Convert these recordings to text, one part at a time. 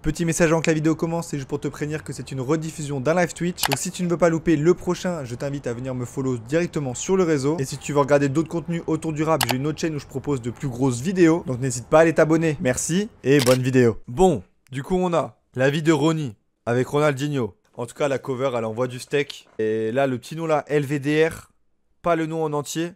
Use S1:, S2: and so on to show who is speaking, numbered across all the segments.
S1: Petit message avant que la vidéo commence, c'est juste pour te prévenir que c'est une rediffusion d'un live Twitch. Donc si tu ne veux pas louper le prochain, je t'invite à venir me follow directement sur le réseau. Et si tu veux regarder d'autres contenus autour du rap, j'ai une autre chaîne où je propose de plus grosses vidéos. Donc n'hésite pas à aller t'abonner. Merci et bonne vidéo. Bon, du coup on a la vie de Ronnie avec Ronaldinho. En tout cas la cover elle envoie du steak. Et là le petit nom là, LVDR, pas le nom en entier.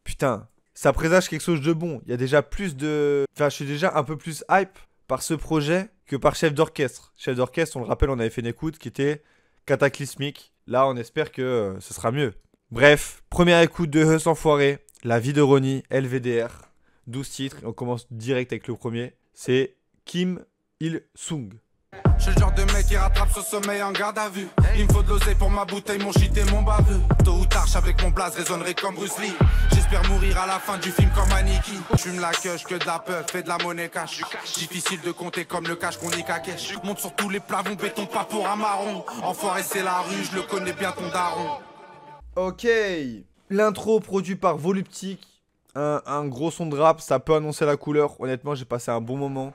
S1: Putain, ça présage quelque chose de bon. Il y a déjà plus de... Enfin je suis déjà un peu plus hype par ce projet que par chef d'orchestre. Chef d'orchestre, on le rappelle, on avait fait une écoute qui était cataclysmique. Là, on espère que ce sera mieux. Bref, première écoute de Heus Enfoiré, la vie de Ronnie, LVDR, 12 titres. Et on commence direct avec le premier. C'est Kim Il-sung.
S2: Je suis le genre de mec qui rattrape ce sommeil en garde à vue. Il me faut de l'oseille pour ma bouteille, mon shit et mon baveux. Tôt ou tard, avec mon blaze résonnerait comme Bruce Lee. J'espère mourir à la fin du film comme Aniki. J'fume la queue, que de la peur, fais de la monnaie cash. Difficile de compter comme le cash qu'on nique à cash. Monte sur tous les plafonds, béton pas pour un marron. Enfoiré c'est la rue, je le connais bien ton daron.
S1: Ok, l'intro produit par Voluptique. Un gros son de rap, ça peut annoncer la couleur. Honnêtement, j'ai passé un bon moment.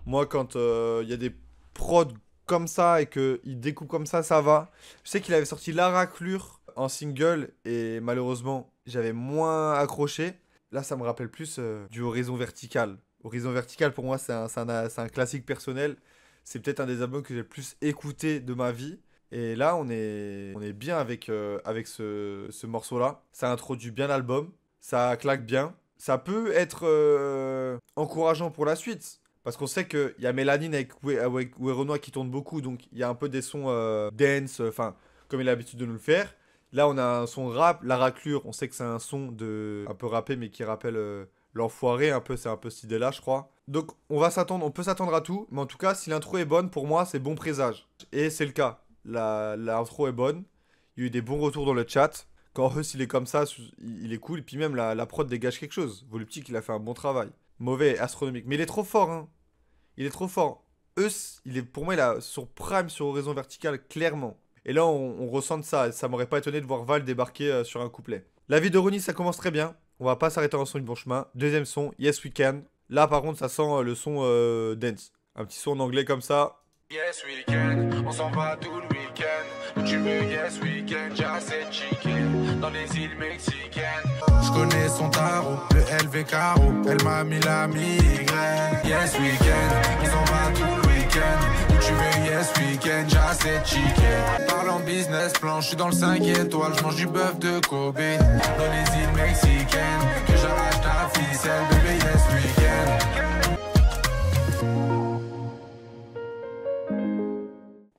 S1: Moi, quand il y a des prod comme ça et qu'il découpe comme ça va. Je sais qu'il avait sorti La Raclure en single et malheureusement j'avais moins accroché. Là ça me rappelle plus du Horizon Vertical. Horizon Vertical pour moi c'est un classique personnel. C'est peut-être un des albums que j'ai le plus écouté de ma vie. Et là on est bien avec ce morceau là. Ça introduit bien l'album, ça claque bien. Ça peut être encourageant pour la suite. Parce qu'on sait qu'il y a Mélanine avec Werenoi qui tourne beaucoup, donc il y a un peu des sons dance, enfin, comme il a l'habitude de nous le faire. Là, on a un son rap, La Raclure, on sait que c'est un son un peu rappé, mais qui rappelle l'enfoiré, un peu, c'est un peu cette idée-là, je crois. Donc, on peut s'attendre à tout, mais en tout cas, si l'intro est bonne, pour moi, c'est bon présage. Et c'est le cas. L'intro est bonne, il y a eu des bons retours dans le chat. Quand Heus, il est comme ça, il est cool, et puis même la prod dégage quelque chose. Voluptique, il a fait un bon travail. Mauvais, astronomique. Mais il est trop fort, hein. Il est trop fort. Eus, pour moi, il a sur Prime, sur Horizon Vertical, clairement. Et là, on ressent ça. Ça m'aurait pas étonné de voir Val débarquer sur un couplet. La vie de Ronnie, ça commence très bien. On va pas s'arrêter en son du bon chemin. Deuxième son, Yes We Can. Là, par contre, ça sent le son dance. Un petit son en anglais comme ça.
S2: Yes weekend, on s'en va tout le week-end. Où tu veux, yes weekend, j'ai assez de chicken dans les îles mexicaines. Je connais son tarot, le LV carreau, elle m'a mis la migraine. Yes weekend, on s'en va tout le week-end. Où tu veux, yes weekend, j'ai assez de chicken. Parlant business plan, je suis dans le 5 étoiles, je mange du bœuf de Kobe. Dans les îles mexicaines, que j'arrache ta ficelle, bébé, yes weekend.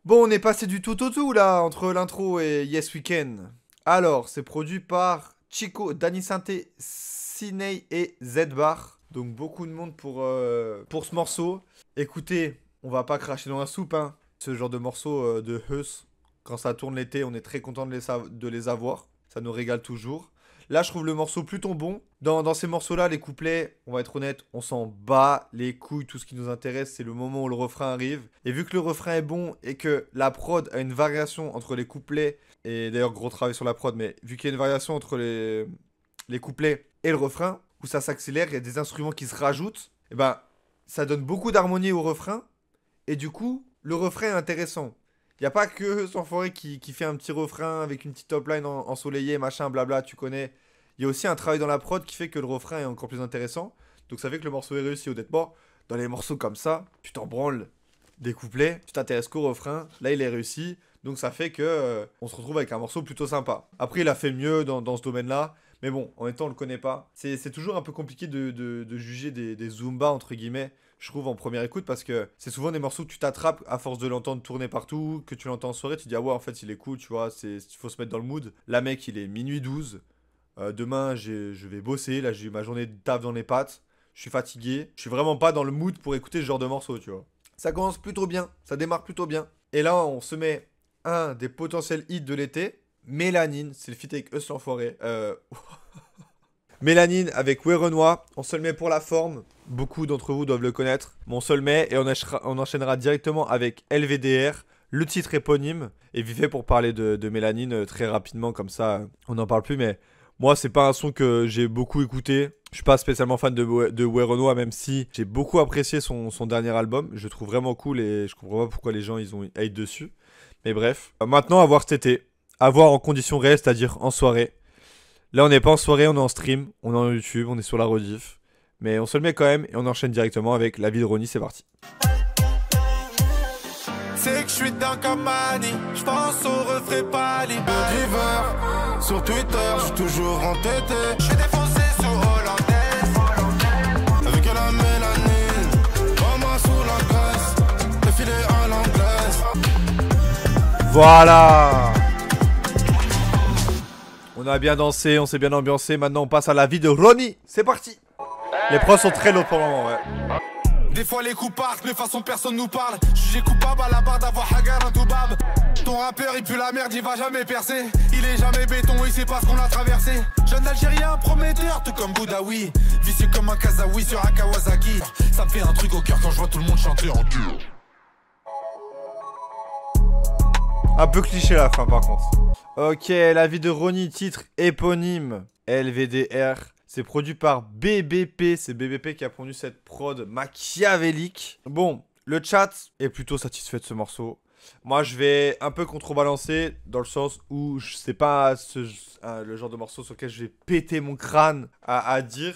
S1: Bon, on est passé du tout au tout là, entre l'intro et Yes Weekend. Alors, c'est produit par Chico, Danny Sainté, Ciney et Z-Bar. Donc beaucoup de monde pour ce morceau. Écoutez, on va pas cracher dans la soupe, hein. Ce genre de morceau de Heus, quand ça tourne l'été, on est très content de les avoir. Ça nous régale toujours. Là, je trouve le morceau plutôt bon. Dans ces morceaux-là, les couplets, on va être honnête, on s'en bat les couilles. Tout ce qui nous intéresse, c'est le moment où le refrain arrive. Et vu que le refrain est bon et que la prod a une variation entre les couplets, et d'ailleurs, gros travail sur la prod, mais vu qu'il y a une variation entre les couplets et le refrain, où ça s'accélère, il y a des instruments qui se rajoutent, et ben, ça donne beaucoup d'harmonie au refrain. Et du coup, le refrain est intéressant. Il n'y a pas que Sanforé qui fait un petit refrain avec une petite top line ensoleillée, machin, blabla, tu connais. Il y a aussi un travail dans la prod qui fait que le refrain est encore plus intéressant. Donc ça fait que le morceau est réussi, honnêtement. Dans les morceaux comme ça, tu t'en branles des couplets, tu t'intéresses qu'au refrain. Là, il est réussi. Donc ça fait que on se retrouve avec un morceau plutôt sympa. Après, il a fait mieux dans ce domaine-là. Mais bon, en même temps, on le connaît pas. C'est toujours un peu compliqué de juger des Zumba, entre guillemets, je trouve, en première écoute, parce que c'est souvent des morceaux que tu t'attrapes à force de l'entendre tourner partout, que tu l'entends en soirée, tu te dis, ah ouais, en fait, il est cool, tu vois, il faut se mettre dans le mood. Là, mec, il est minuit 12. Demain, je vais bosser. Là, j'ai eu ma journée de taf dans les pattes. Je suis fatigué. Je suis vraiment pas dans le mood pour écouter ce genre de morceaux, tu vois. Ça commence plutôt bien. Ça démarre plutôt bien. Et là, on se met un des potentiels hits de l'été. Mélanine. C'est le feat avec Heus l'Enfoiré. Mélanine avec Werenoi. On se le met pour la forme. Beaucoup d'entre vous doivent le connaître. Mais on se le met et on enchaînera directement avec LVDR. Le titre éponyme. Et vite fait pour parler de Mélanine très rapidement. Comme ça, on n'en parle plus. Mais Moi, c'est pas un son que j'ai beaucoup écouté. Je suis pas spécialement fan de Werenoi, même si j'ai beaucoup apprécié son dernier album. Je le trouve vraiment cool et je comprends pas pourquoi les gens ils ont hate dessus. Mais bref. Maintenant, à voir cet été. À voir en conditions réelles, c'est-à-dire en soirée. Là, on n'est pas en soirée, on est en stream. On est en YouTube, on est sur la rediff. Mais on se le met quand même et on enchaîne directement avec la vie de Ronnie. C'est parti.
S2: C'est que je suis dingue comme Mani, je pense au refrain pâli. D'hiver, sur Twitter, je suis toujours entêté. Je suis défoncé sur hollandaise. Avec la mélanine, maman sous la graisse. Défilé à l'anglaise.
S1: Voilà. On a bien dansé, on s'est bien ambiancé. Maintenant, on passe à la vie de Ronnie. C'est parti. Les prods sont très lourds pour le moment, ouais.
S2: Des fois les coups partent, mais façon personne nous parle. Jugé coupable à la barre d'avoir Hagar un toubab. Ton rappeur il pue la merde, il va jamais percer. Il est jamais béton, il sait pas ce qu'on a traversé. Jeune Algérien prometteur, tout comme Boudaoui. Vicieux comme un Kazaoui sur un Kawasaki. Ça me fait un truc au cœur quand je vois tout le monde chanter en dur.
S1: Un peu cliché la fin par contre. Ok, la vie de Ronnie, titre éponyme. LVDR. C'est produit par BBP, c'est BBP qui a pondu cette prod machiavélique. Bon, le chat est plutôt satisfait de ce morceau. Moi, je vais un peu contrebalancer dans le sens où c'est pas le genre de morceau sur lequel je vais péter mon crâne à dire.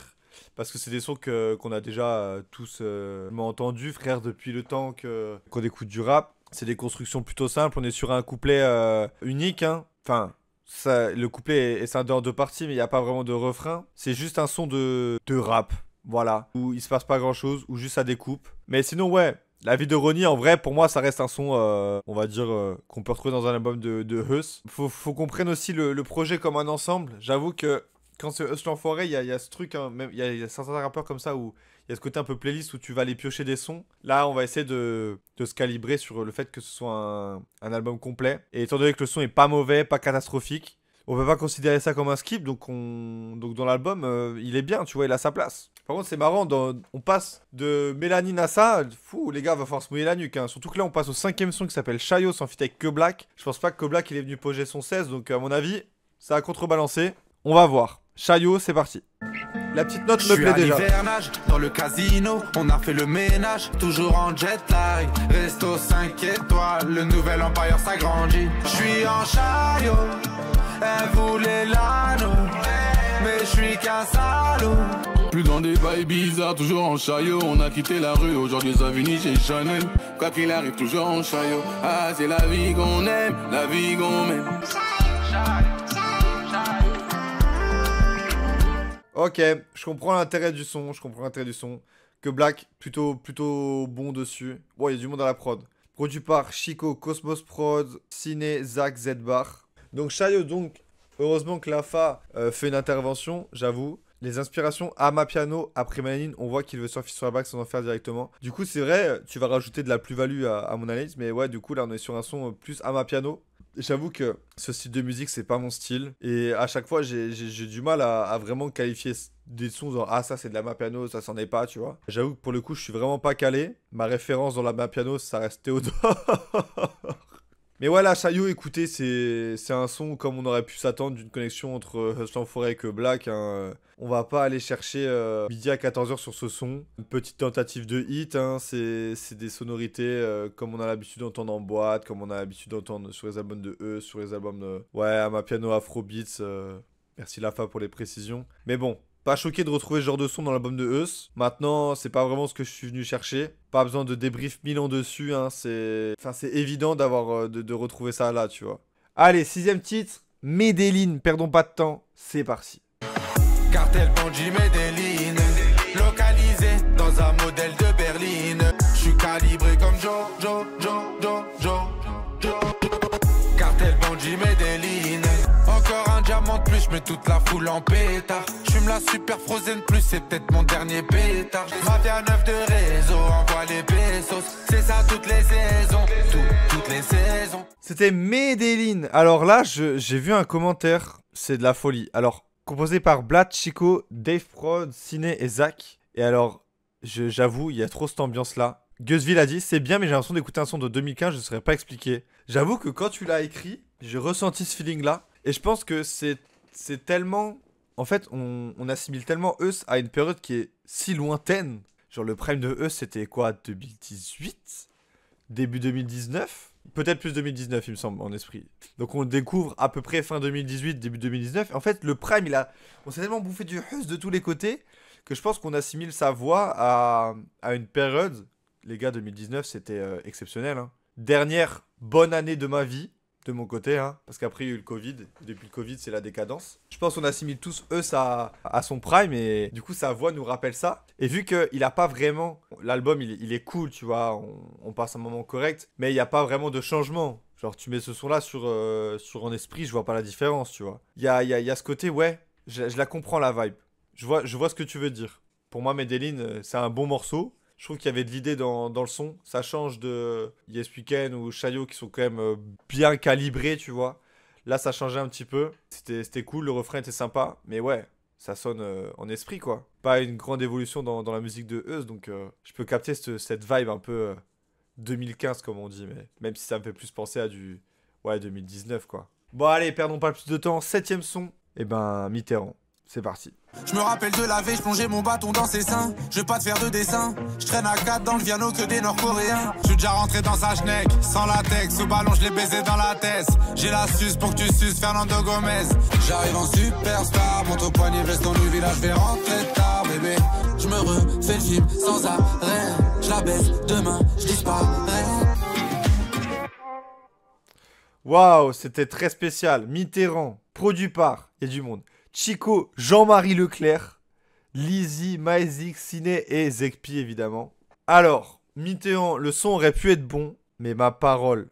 S1: Parce que c'est des sons qu'on a déjà tous entendus, frère, depuis le temps qu'on écoute du rap. C'est des constructions plutôt simples, on est sur un couplet unique, hein. Enfin... le couplet est scindé en deux parties, mais il n'y a pas vraiment de refrain. C'est juste un son de rap, voilà. Où il se passe pas grand chose, où juste ça découpe. Mais sinon, ouais, la vie de Ronnie, en vrai, pour moi, ça reste un son, on va dire, qu'on peut retrouver dans un album de Huss. Faut qu'on prenne aussi le projet comme un ensemble. J'avoue que quand c'est Huss l'enfoiré, il y a ce truc, hein, même, il y a certains rappeurs comme ça où il y a ce côté un peu playlist où tu vas aller piocher des sons. Là, on va essayer de se calibrer sur le fait que ce soit un album complet. Et étant donné que le son est pas mauvais, pas catastrophique, on peut pas considérer ça comme un skip. Donc dans l'album, il est bien, tu vois, il a sa place. Par contre, c'est marrant, on passe de Mélanine à ça. Fou, les gars, va falloir se mouiller la nuque. Hein. Surtout que là, on passe au 5ème son qui s'appelle Chayo, sans feat avec Que Black. Je pense pas que Black il est venu poser son 16. Donc, à mon avis, ça a contrebalancé. On va voir. Chayo, c'est parti. La petite note me plaît déjà.
S2: Dans le casino, on a fait le ménage, toujours en jet lag. Resto 5 étoiles, le nouvel empire s'agrandit. Je suis en Chayo, elle voulait l'anneau, mais je suis qu'un salaud.
S3: Plus dans des bails bizarres, toujours en Chayo. On a quitté la rue, aujourd'hui ça finit chez Chanel. Quoi qu'il arrive, toujours en Chayo. Ah, c'est la vie qu'on aime, la vie qu'on mène.
S1: Ok, je comprends l'intérêt du son, Que Black, plutôt bon dessus. Ouais, il y a du monde à la prod. Produit par Chico, Cosmos Prod, Ciné, Zach, Z-Bar. Donc Chayo, heureusement que Lafa fait une intervention, j'avoue. Les inspirations à ma piano, après Mélanine, on voit qu'il veut surfer sur la bague sans en faire directement. Du coup, c'est vrai, tu vas rajouter de la plus-value à mon analyse, mais ouais, du coup, là, on est sur un son plus à ma piano. J'avoue que ce style de musique, c'est pas mon style. Et à chaque fois, j'ai du mal à vraiment qualifier des sons genre ah, ça c'est de la Mapiano, ça c'en est pas, tu vois. J'avoue que pour le coup, je suis vraiment pas calé. Ma référence dans la Mapiano, ça reste Théodore. Mais voilà, Chayo, écoutez, c'est un son comme on aurait pu s'attendre d'une connexion entre Huss l'enfoiré et Que Black. Hein. On va pas aller chercher midi à 14h sur ce son. Une petite tentative de hit, hein. C'est des sonorités comme on a l'habitude d'entendre en boîte, comme on a l'habitude d'entendre sur les albums de Huss, sur les albums de... Ouais, à ma piano Afrobeats. Merci Lafa pour les précisions. Mais bon, pas choqué de retrouver ce genre de son dans l'album de Huss. Maintenant, c'est pas vraiment ce que je suis venu chercher. Pas besoin de débrief 1000 ans dessus, hein. C'est évident d'avoir de retrouver ça là, tu vois. Allez, 6ème titre, Medellin, perdons pas de temps, c'est parti.
S2: Cartel bandit Medellin, localisé dans un modèle de Berlin. Je suis calibré comme Joe. Cartel bandit Medellin, encore un diamant de plus, je mets toute la foule en pétard. Je fume la super frozen plus, c'est peut-être mon dernier pétard. Mafia 9 de réseau, envoie les pesos. C'est ça toutes les saisons, toutes les saisons.
S1: C'était Medellin. Alors là, j'ai vu un commentaire, c'est de la folie. Alors, composé par Blatt, Chico, Dave Prod, Ciné et Zach. Et alors, j'avoue, il y a trop cette ambiance-là. Gusville a dit, c'est bien, mais j'ai l'impression d'écouter un son de 2015, je ne saurais pas expliquer. J'avoue que quand tu l'as écrit, j'ai ressenti ce feeling-là. Et je pense que c'est tellement En fait, on assimile tellement Eus à une période qui est si lointaine. Genre, le prime de Eus, c'était quoi, 2018? Début 2019? Peut-être plus 2019, il me semble, en esprit. Donc, on le découvre à peu près fin 2018, début 2019. En fait, le prime, on s'est tellement bouffé du Eus de tous les côtés que je pense qu'on assimile sa voix à une période. Les gars, 2019, c'était exceptionnel. Hein. Dernière bonne année de ma vie. De mon côté, hein, parce qu'après il y a eu le Covid. Depuis le Covid, c'est la décadence. Je pense qu'on assimile tous à son prime et du coup sa voix nous rappelle ça. Et vu qu'il a pas vraiment... L'album, il est cool, tu vois, on passe un moment correct, mais il n'y a pas vraiment de changement. Genre tu mets ce son-là sur un esprit, je vois pas la différence, tu vois. Il y a ce côté, ouais, je la comprends la vibe. Je vois ce que tu veux dire. Pour moi, Medellin, c'est un bon morceau. Je trouve qu'il y avait de l'idée dans le son. Ça change de Yes Weekend ou Chayo qui sont quand même bien calibrés, tu vois. Là, ça changeait un petit peu. C'était cool, le refrain était sympa. Mais ouais, ça sonne en esprit, quoi. Pas une grande évolution dans la musique de Eus. Donc, je peux capter cette vibe un peu 2015, comme on dit. Mais même si ça me fait plus penser à du 2019, quoi. Bon, allez, perdons pas plus de temps. 7ème son. Eh ben, Mitterrand. C'est parti.
S2: Je me rappelle de la veille, je plongeais mon bâton dans ses seins. Je veux pas te faire de dessin. Je traîne à 4 dans le Viano que des Nord-Coréens. Je suis déjà rentré dans sa schneck, sans latex. Au ballon, je l'ai baisé dans la tête. J'ai la suce pour que tu suces Fernando Gomez. J'arrive en superstar, montre au poignet, veste dans le village, je vais rentrer tard, bébé. Je me refais le film sans arrêt. Je la baisse, demain, je disparais.
S1: Waouh, c'était très spécial. Mitterrand, produit par, il y a du monde. Chico, Jean-Marie Leclerc, Lizzy, Maëzik, Ciné et Zekpi évidemment. Alors, Mitterrand, le son aurait pu être bon, mais ma parole,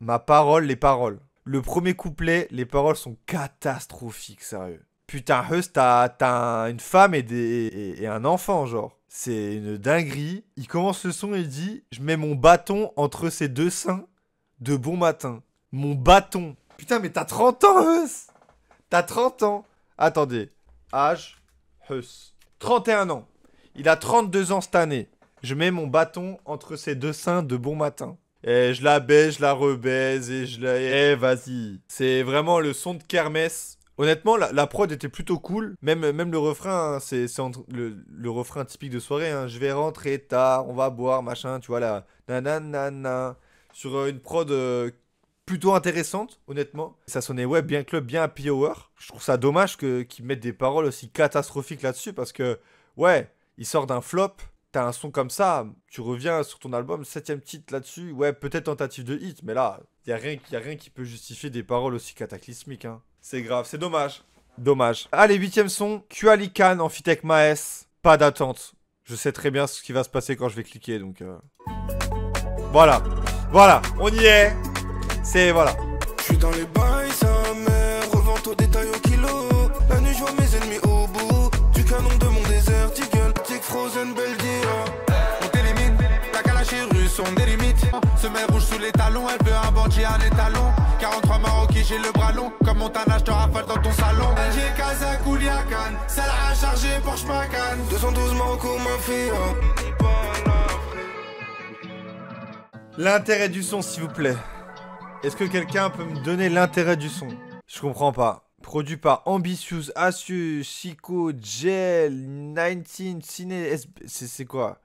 S1: les paroles. Le premier couplet, les paroles sont catastrophiques, sérieux. Putain, Heus, t'as une femme et un enfant, genre. C'est une dinguerie. Il commence le son et il dit « Je mets mon bâton entre ces deux seins de bon matin. » Mon bâton. Putain, mais t'as 30 ans, Heus. T'as 30 ans. Attendez, âge, Heus. 31 ans. Il a 32 ans cette année. Je mets mon bâton entre ses deux seins de bon matin. Et je la baise, je la rebaise et je la... Eh, vas-y. C'est vraiment le son de kermesse. Honnêtement, la prod était plutôt cool. Même le refrain, hein, c'est le refrain typique de soirée. Hein. Je vais rentrer tard, on va boire, machin, tu vois, là. Nanana. Sur une prod... plutôt intéressante, honnêtement. Ça sonnait, ouais, bien club, bien happy hour. Je trouve ça dommage qu'ils mettent des paroles aussi catastrophiques là-dessus parce que, ouais, il sort d'un flop, t'as un son comme ça, tu reviens sur ton album, 7ème titre là-dessus, ouais, peut-être tentative de hit, mais là, y a rien qui peut justifier des paroles aussi cataclysmiques, hein. C'est grave, c'est dommage. Dommage. Allez, 8ème son, Kuali Khan en feat avec Maes. Pas d'attente. Je sais très bien ce qui va se passer quand je vais cliquer, donc... Voilà, on y est. C'est voilà.
S4: Je suis dans les bails, sa mère, revente au détail au kilo. La nuit, je vois mes ennemis au bout du canon de mon désert. Tiggle, tic frozen, belle dia.
S2: On t'élimine, la calache russe, on délimite. Semelle rouge sous les talons, elle veut un bandit, un étalon. 43 Marocains, j'ai le bras long. Comme Montana, je te rafale dans ton salon. J'ai Kazakh ou Liakan, celle à charger Porsche Macan.
S4: 212 Marocco, ma fille.
S1: L'intérêt du son, s'il vous plaît. Est-ce que quelqu'un peut me donner l'intérêt du son? Je comprends pas. Produit par Ambitious, Asius, Chico, Gel, 19, Ciné... C'est quoi?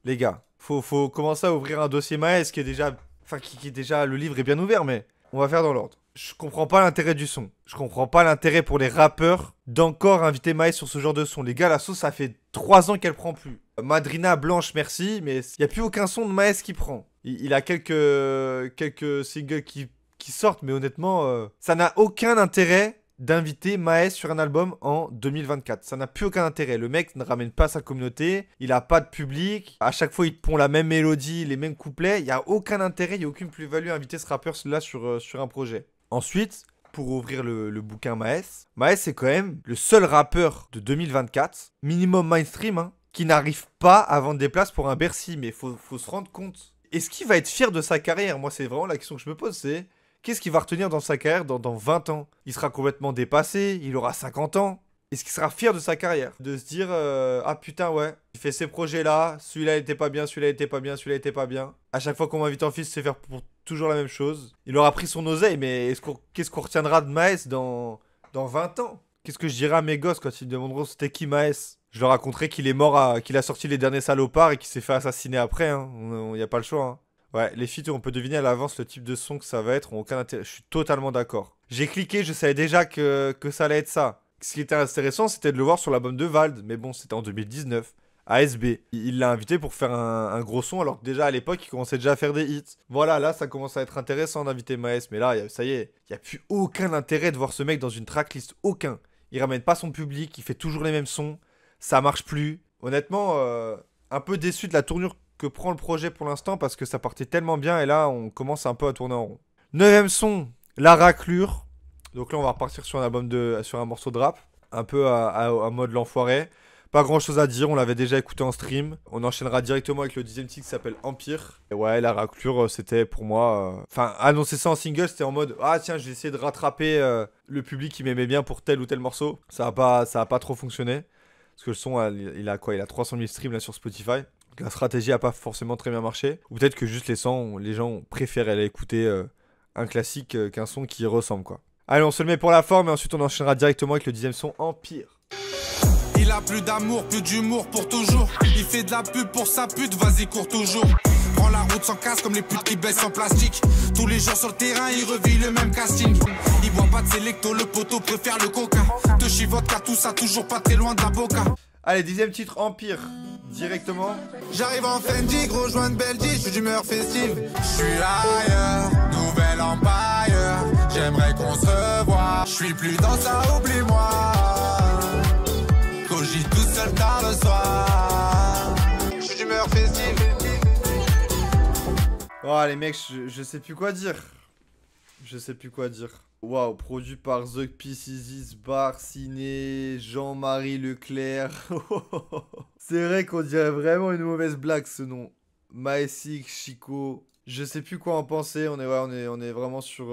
S1: Les gars, faut commencer à ouvrir un dossier Maes qui est déjà... Enfin, qui est déjà... Le livre est bien ouvert, mais on va faire dans l'ordre. Je comprends pas l'intérêt du son. Je comprends pas l'intérêt pour les rappeurs d'encore inviter Maes sur ce genre de son. Les gars, la sauce, ça fait 3 ans qu'elle prend plus. Madrina, Blanche, merci, mais il n'y a plus aucun son de Maes qui prend. Il a quelques singles qui sortent, mais honnêtement, ça n'a aucun intérêt d'inviter Maes sur un album en 2024. Ça n'a plus aucun intérêt. Le mec ne ramène pas sa communauté, il a pas de public. À chaque fois, il te pond la même mélodie, les mêmes couplets. Il n'y a aucun intérêt, il n'y a aucune plus-value à inviter ce rappeur-là sur un projet. Ensuite, pour ouvrir le bouquin Maes, c'est quand même le seul rappeur de 2024, minimum mainstream, hein, qui n'arrive pas à vendre des places pour un Bercy. Mais faut se rendre compte. Est-ce qu'il va être fier de sa carrière? Moi, c'est vraiment la question que je me pose, c'est... Qu'est-ce qu'il va retenir dans sa carrière dans 20 ans? Il sera complètement dépassé, il aura 50 ans. Est-ce qu'il sera fier de sa carrière? De se dire, ah putain, ouais, il fait ces projets-là, celui-là était pas bien, celui-là était pas bien, celui-là était pas bien. À chaque fois qu'on m'invite en fils, c'est faire pour toujours la même chose. Il aura pris son oseille, mais qu'est-ce qu'on retiendra de Maes dans 20 ans? Qu'est-ce que je dirais à mes gosses quand ils me demanderont c'était qui Maes? Je leur raconterai qu'il est mort, qu'il a sorti les derniers salopards et qu'il s'est fait assassiner après. Hein. Y a pas le choix. Hein. Ouais, les feats, on peut deviner à l'avance le type de son que ça va être, ont aucun intérêt. Je suis totalement d'accord. J'ai cliqué, je savais déjà que ça allait être ça. Ce qui était intéressant, c'était de le voir sur l'album de Vald. Mais bon, c'était en 2019. ASB. Il l'a invité pour faire un gros son, alors que déjà à l'époque, il commençait déjà à faire des hits. Voilà, là, ça commence à être intéressant d'inviter Maes. Mais là, ça y est, il n'y a plus aucun intérêt de voir ce mec dans une tracklist. Aucun. Il ramène pas son public, il fait toujours les mêmes sons. Ça marche plus. Honnêtement, un peu déçu de la tournure que prend le projet pour l'instant parce que ça partait tellement bien et là on commence un peu à tourner en rond. 9ème son, La Raclure. Donc là on va repartir sur un morceau de rap, un peu à mode l'enfoiré. Pas grand chose à dire, on l'avait déjà écouté en stream. On enchaînera directement avec le 10ème titre qui s'appelle Empire. Et ouais, La Raclure c'était pour moi... Enfin, annoncer ça en single c'était en mode ah tiens je vais essayer de rattraper le public qui m'aimait bien pour tel ou tel morceau. Ça a pas trop fonctionné. Parce que le son il a quoi? Il a 300 000 streams là sur Spotify. La stratégie a pas forcément très bien marché. Ou peut-être que juste les gens préfèrent aller écouter un classique qu'un son qui y ressemble quoi. Allez, on se le met pour la forme et ensuite on enchaînera directement avec le 10ème son Empire.
S2: Il a plus d'amour, plus d'humour pour toujours. Il fait de la pub pour sa pute, vas-y cours toujours. Prends la route sans casse comme les putes qui baissent en plastique. Tous les jours sur le terrain, il revit le même casting. Il voit pas de sélecto, le poteau préfère le coca. De chez vodka, tout ça toujours pas très loin de la boca.
S1: Allez, 10ème titre Empire. Directement.
S2: J'arrive en Fendi, gros joint de Belgique, je suis d'humeur festive. Je suis ailleurs, nouvel empire. J'aimerais qu'on se revoie. Je suis plus dans ça, oublie-moi. Cogite tout seul tard le soir. Je suis d'humeur festive.
S1: Oh les mecs, je sais plus quoi dire. Je sais plus quoi dire. Waouh, produit par The Pieces, Bar, Ciné, Jean-Marie Leclerc. C'est vrai qu'on dirait vraiment une mauvaise blague ce nom. Maesik, Chico. Je sais plus quoi en penser. On est vraiment sur.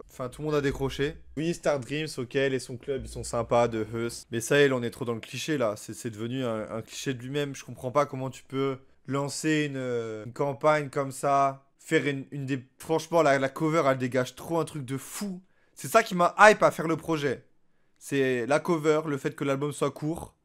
S1: Enfin, tout le monde a décroché. Oui, Star Dreams, ok, les sons club, ils sont sympas de Heus. Mais ça y est, là, on est trop dans le cliché là. C'est devenu un cliché de lui-même. Je comprends pas comment tu peux lancer une campagne comme ça. Faire une des. Franchement, la cover, elle dégage trop un truc de fou. C'est ça qui m'a hype à faire le projet. C'est la cover, le fait que l'album soit court.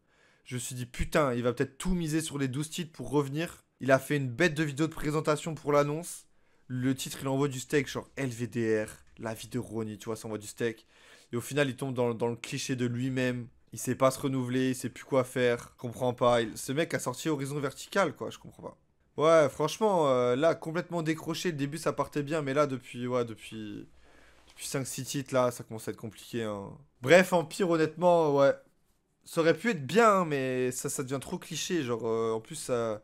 S1: Je me suis dit, putain, il va peut-être tout miser sur les 12 titres pour revenir. Il a fait une bête de vidéo de présentation pour l'annonce. Le titre, il envoie du steak, genre LVDR, la vie de Ronnie, tu vois, ça envoie du steak. Et au final, il tombe dans le cliché de lui-même. Il sait pas se renouveler, il sait plus quoi faire. Je comprends pas. Ce mec a sorti Horizon Vertical, quoi, je comprends pas. Ouais, franchement, là, complètement décroché. Le début, ça partait bien, mais là, depuis 5-6 titres, là, ça commence à être compliqué. Hein. Bref, Empire, honnêtement, ouais. Ça aurait pu être bien, hein, mais ça devient trop cliché. Genre, en plus, ça...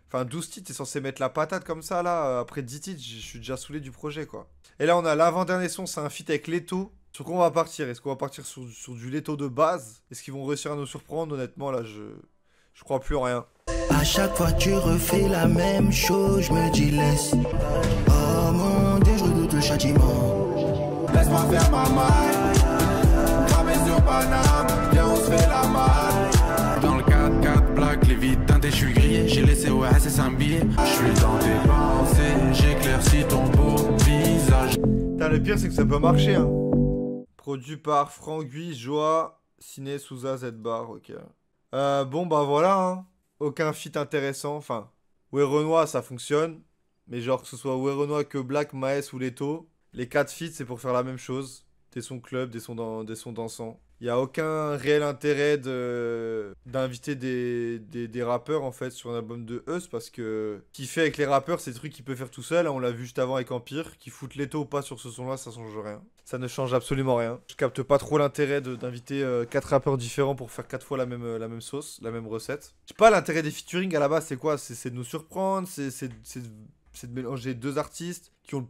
S1: Enfin, 12 titres, t'es censé mettre la patate comme ça, là. Après 10 titres, je suis déjà saoulé du projet, quoi. Et là, on a l'avant-dernier son, c'est un feat avec Leto. Sur quoi on va partir? Est-ce qu'on va partir sur du Leto de base? Est-ce qu'ils vont réussir à nous surprendre? Honnêtement, là, je crois plus en rien.
S5: À chaque fois tu refais la même chose, je me dis laisse. Oh mon Dieu, je redoute le châtiment.
S2: Laisse-moi faire ma maille. Cramé sur Paname, viens on se fait la malle. Dans le 4-4 black, les vides teintés, je suis grillé. J'ai laissé OSS un billet. Je suis dans tes pensées, j'éclaircis ton beau visage.
S1: Putain, le pire c'est que ça peut marcher hein. Produit par Frangui, Joa, Ciné, Souza, Z-Bar, ok. Bon bah voilà hein. Aucun feat intéressant, enfin... Ouais Renoir ça fonctionne. Mais genre que ce soit Ouais Renoir que Black, Maes ou Leto. Les 4 feats c'est pour faire la même chose. Des sons club, des sons dansants. Il n'y a aucun réel intérêt d'inviter des rappeurs en fait sur un album de Eus parce que ce qu'il fait avec les rappeurs c'est des trucs qu'il peut faire tout seul. On l'a vu juste avant avec Empire. Qu'il foute Leto ou pas sur ce son là ça change rien. Ça ne change absolument rien. Je capte pas trop l'intérêt d'inviter 4 rappeurs différents pour faire 4 fois la même sauce, la même recette. Je sais pas l'intérêt des featuring à la base c'est quoi? C'est de nous surprendre, c'est de mélanger 2 artistes qui ont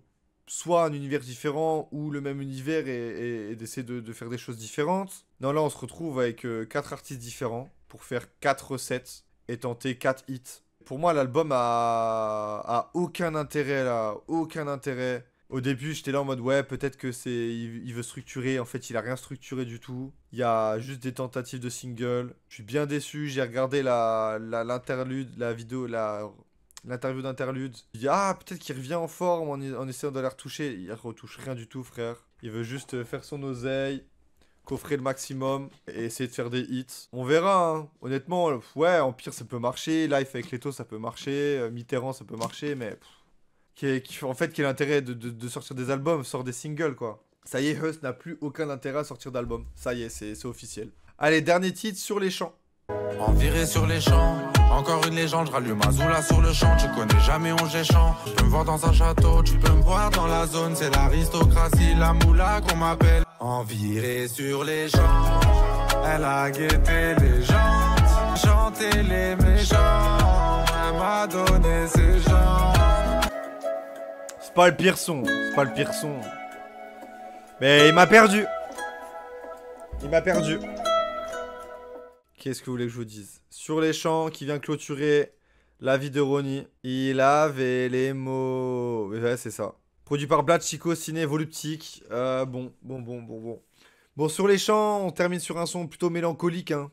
S1: soit un univers différent ou le même univers et d'essayer de faire des choses différentes. Non, là, on se retrouve avec 4 artistes différents pour faire 4 recettes et tenter 4 hits. Pour moi, l'album a aucun intérêt, là. Aucun intérêt. Au début, j'étais là en mode, ouais, peut-être que il veut structurer. En fait, il a rien structuré du tout. Il y a juste des tentatives de single. Je suis bien déçu. J'ai regardé l'interlude, la vidéo, l'interview d'interlude. Il dit ah peut-être qu'il revient en forme en essayant de la retoucher. Il retouche rien du tout frère. Il veut juste faire son oseille. coffrer le maximum et essayer de faire des hits. On verra, hein. Honnêtement, ouais, Empire ça peut marcher, Life avec Leto ça peut marcher, Mitterrand ça peut marcher, mais en fait, quel est l'intérêt de sortir des albums, sort des singles quoi. Ça y est, Huss n'a plus aucun intérêt à sortir d'album. Ça y est, c'est officiel. Allez, dernier titre sur les champs.
S2: En virée sur les champs, encore une légende, je rallume Azula sur le champ. Tu connais jamais on géchant. Tu peux me voir dans un château, tu peux me voir dans la zone. C'est l'aristocratie, la moula qu'on m'appelle. En virée sur les champs, elle a guetté les gens, chanté les méchants. Elle m'a donné ses gens.
S1: C'est pas le pire son, c'est pas le pire son. Mais il m'a perdu. Il m'a perdu. Qu'est-ce que vous voulez que je vous dise? Sur les champs, qui vient clôturer la vie de Ronnie. Il avait les mots. Ouais, c'est ça. Produit par Blad, Chico, Ciné, Voluptique. Bon. Bon, sur les champs, on termine sur un son plutôt mélancolique, hein.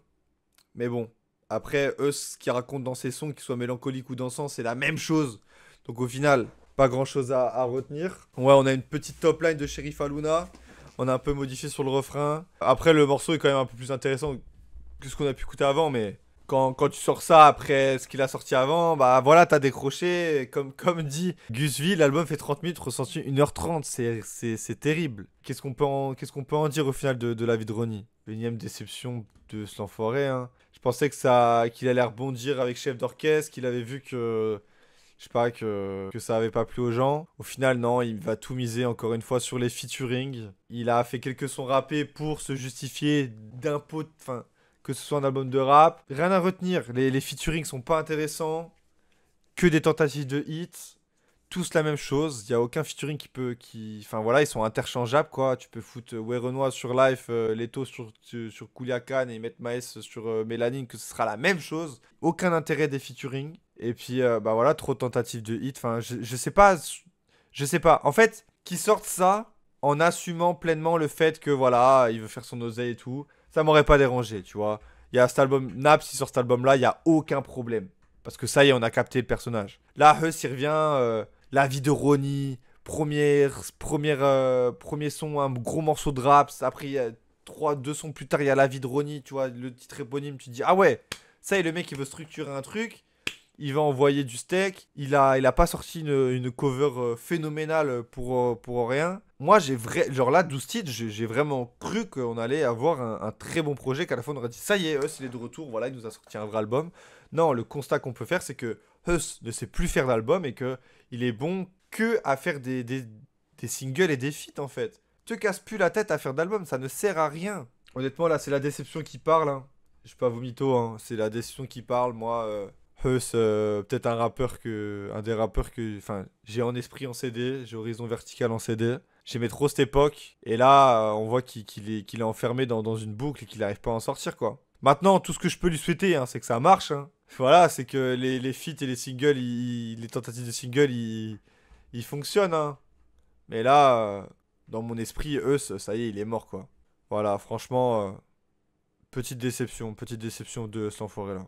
S1: Mais bon, après, eux, ce qu'ils racontent dans ces sons, qu'ils soient mélancoliques ou dansants, c'est la même chose. Donc au final, pas grand-chose à retenir. Ouais, on a une petite top line de Sheriff Aluna. On a un peu modifié sur le refrain. Après, le morceau est quand même un peu plus intéressant que ce qu'on a pu écouter avant, mais quand tu sors ça après ce qu'il a sorti avant, bah voilà, t'as décroché. Comme dit Gus V, l'album fait 30 minutes, ressenti 1h30, c'est terrible. Qu'est-ce qu'on peut en dire au final de la vie de Ronnie? L'énième déception de cet enfoiré, hein. Je pensais qu'il allait rebondir avec chef d'orchestre, qu'il avait vu que... Je sais pas, que ça avait pas plu aux gens. Au final, non, il va tout miser encore une fois sur les featuring. Il a fait quelques sons rappés pour se justifier d'un pot... Enfin, que ce soit un album de rap. Rien à retenir. Les featuring sont pas intéressants. Que des tentatives de hits. Tous la même chose. Il n'y a aucun featuring Enfin voilà, ils sont interchangeables quoi. Tu peux foutre Renoir sur Life, Leto sur Kouliakan et mettre Maes sur Mélanine, que ce sera la même chose. Aucun intérêt des featuring. Et puis bah voilà, trop de tentatives de hits. Enfin, je sais pas. Je sais pas. En fait, qu'ils sortent ça en assumant pleinement le fait que voilà, il veut faire son oseille et tout. Ça m'aurait pas dérangé, tu vois. Il y a cet album, Naps, il sort cet album-là, il n'y a aucun problème. Parce que ça y est, on a capté le personnage. Là, Huss, il revient, la vie de Ronnie, premier son, un gros morceau de rap. Après, 2 sons plus tard, il y a la vie de Ronnie, tu vois, le titre éponyme, tu te dis, ah ouais, ça y est, le mec, il veut structurer un truc. Il va envoyer du steak. Il a pas sorti une cover phénoménale pour rien. Moi, genre là, 12 titres, j'ai vraiment cru qu'on allait avoir un très bon projet. Qu'à la fin, on aurait dit, ça y est, Huss, il est de retour. Voilà, il nous a sorti un vrai album. Non, le constat qu'on peut faire, c'est que Huss ne sait plus faire d'album et qu'il est bon que à faire des singles et des feats, en fait. Te casse plus la tête à faire d'album, ça ne sert à rien. Honnêtement, là, c'est la déception qui parle. Hein. Je suis pas vomito, hein. C'est la déception qui parle, moi... Huss, peut-être un des rappeurs que j'ai en esprit en CD, j'ai Horizon Vertical en CD. J'aimais trop cette époque. Et là, on voit qu'il est enfermé dans une boucle et qu'il n'arrive pas à en sortir, quoi. Maintenant, tout ce que je peux lui souhaiter, hein, c'est que ça marche. Hein. Voilà, c'est que les feats et les singles, les tentatives de singles, ils fonctionnent. Hein. Mais là, dans mon esprit, Huss, ça y est, il est mort, quoi. Voilà, franchement, petite déception de cet enfoiré-là.